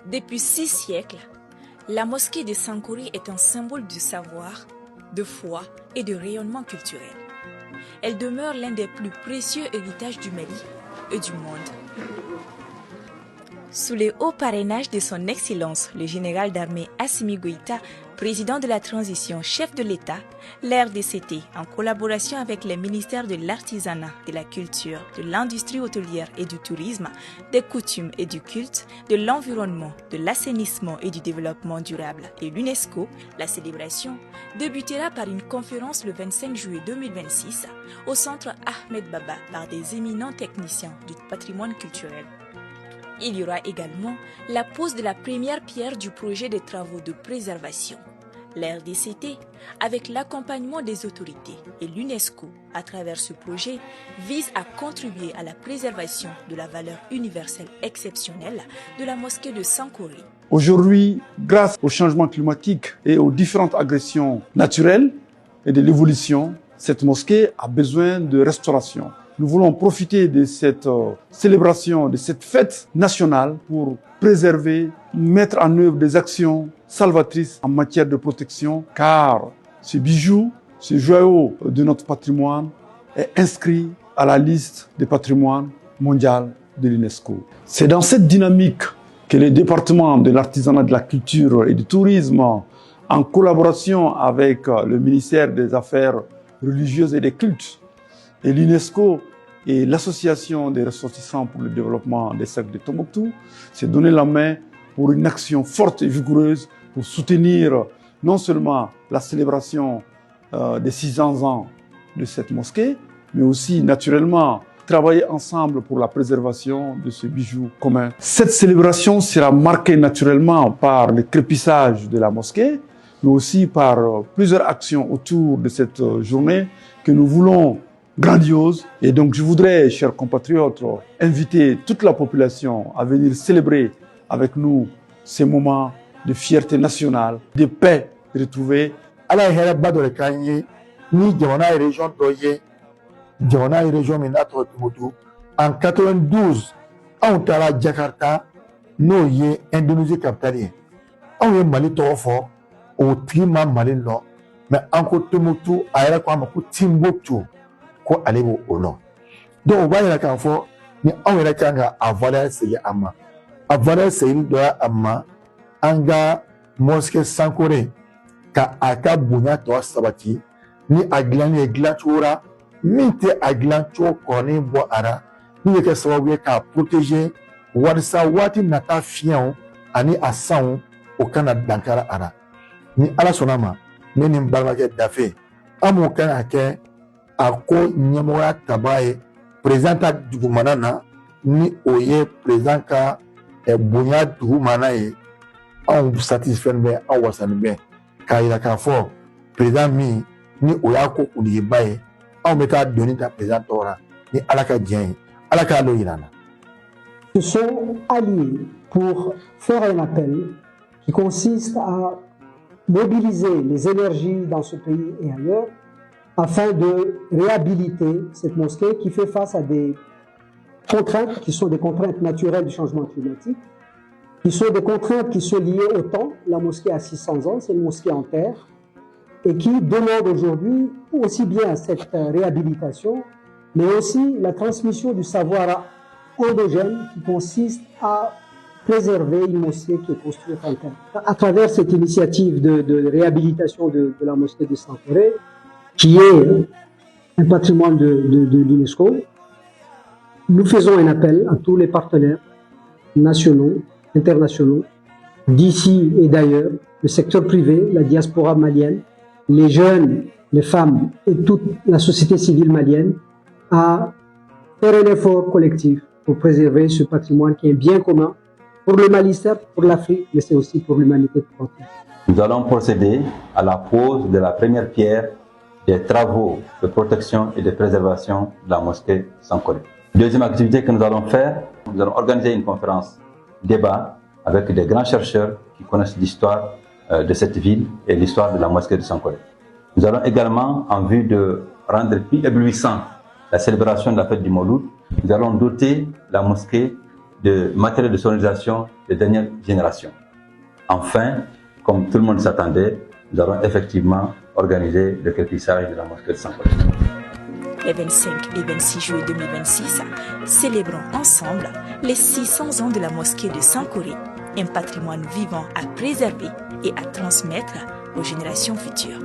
Depuis 6 siècles, la mosquée de Sankore est un symbole de savoir, de foi et de rayonnement culturel. Elle demeure l'un des plus précieux héritages du Mali et du monde. Sous les hauts parrainages de son Excellence, le général d'armée Assimi Goïta, président de la transition, chef de l'État, l'RDCT, en collaboration avec les ministères de l'Artisanat, de la Culture, de l'Industrie hôtelière et du Tourisme, des Coutumes et du Culte, de l'Environnement, de l'Assainissement et du Développement durable et l'UNESCO, la célébration débutera par une conférence le 25 juillet 2026 au centre Ahmed Baba par des éminents techniciens du patrimoine culturel. Il y aura également la pose de la première pierre du projet de travaux de préservation. L'RDCT, avec l'accompagnement des autorités et l'UNESCO à travers ce projet, vise à contribuer à la préservation de la valeur universelle exceptionnelle de la mosquée de Sankore. Aujourd'hui, grâce au changement climatique et aux différentes agressions naturelles et de l'évolution, cette mosquée a besoin de restauration. Nous voulons profiter de cette célébration, de cette fête nationale pour préserver, mettre en œuvre des actions salvatrices en matière de protection, car ce bijou, ce joyau de notre patrimoine est inscrit à la liste des patrimoines mondial de l'UNESCO. C'est dans cette dynamique que le département de l'artisanat, de la culture et du tourisme, en collaboration avec le ministère des Affaires religieuses et des cultes, et l'UNESCO et l'Association des ressortissants pour le développement des cercles de Tombouctou s'est donné la main pour une action forte et vigoureuse pour soutenir non seulement la célébration des 600 ans de cette mosquée, mais aussi naturellement travailler ensemble pour la préservation de ce bijou commun. Cette célébration sera marquée naturellement par le crépissage de la mosquée, mais aussi par plusieurs actions autour de cette journée que nous voulons grandiose. Et donc je voudrais, chers compatriotes, inviter toute la population à venir célébrer avec nous ces moments de fierté nationale, de paix retrouvée. Ala hɛrɛ ba dɔ de k'an ye ni jamana ye région dɔ ye jamana ye région min n'a tɔgɔ Tombouctou en 92 anw taara Jakarta n'o ye Indonésie capitale ye anw ye Mali tɔgɔ fɔ o tigi ma Mali lɔ mais an ko Tombouctou a yɛrɛ ko a ma ko Timbuktu ko ale b'o o lɔ donc o b'a yira k'a fɔ ni anw yɛrɛ kan ka a valeur segin a ma a valeur segin dɔ ye a ma an ka mosquée Sankore ka a ka bonya tɔ sabati ni a dilanni ye dilancogo la min tɛ a dilancogo kɔrɔlen bɔ a la min bɛ kɛ sababu ye k'a protéger walasa waati nata fiɲɛw ani a sanw o kana dankari a la ni ala sɔnna ma ne ni n balimakɛ Dafe an m'o kan ka kɛ a ko ɲɛmɔgɔya taba ye président ta dugumana na ni o ye président ka bonya dugumana ye anw satisfait bɛ anw wasani bɛ k'a yira k'a fɔ président min ni o y'a ko kuntigiba ye anw bɛ taa doni ta président tɔgɔ la ni ala ka diɲɛ ye ala k'a l'o yira an na. Se sont alliés pour faire un appel qui consiste à mobiliser les énergies dans ce pays et ailleurs afin de réhabiliter cette mosquée qui fait face à des contraintes qui sont des contraintes naturelles du changement climatique, qui sont des contraintes qui sont liées au temps. La mosquée a 600 ans, c'est une mosquée en terre, et qui demande aujourd'hui aussi bien cette réhabilitation, mais aussi la transmission du savoir endogène qui consiste à préserver une mosquée qui est construite en terre. À travers cette initiative de réhabilitation de la mosquée de Sankore, qui est un patrimoine de l'UNESCO, nous faisons un appel à tous les partenaires nationaux, internationaux, d'ici et d'ailleurs, le secteur privé, la diaspora malienne, les jeunes, les femmes et toute la société civile malienne à faire un effort collectif pour préserver ce patrimoine qui est bien commun pour le Mali, certes, pour l'Afrique, mais c'est aussi pour l'humanité tout entière. Nous allons procéder à la pose de la première pierre des travaux de protection et de préservation de la mosquée Sankore. Deuxième activité que nous allons faire, nous allons organiser une conférence débat avec des grands chercheurs qui connaissent l'histoire de cette ville et l'histoire de la mosquée de Sankore. Nous allons également, en vue de rendre plus éblouissant la célébration de la fête du Mouloud, nous allons doter la mosquée de matériel de sonorisation de dernière génération. Enfin, comme tout le monde s'attendait, nous allons effectivement organiser le crépissage de la mosquée de Sankouré. Les 25 et 26 juillet 2026, célébrons ensemble les 600 ans de la mosquée de Sankouré, un patrimoine vivant à préserver et à transmettre aux générations futures.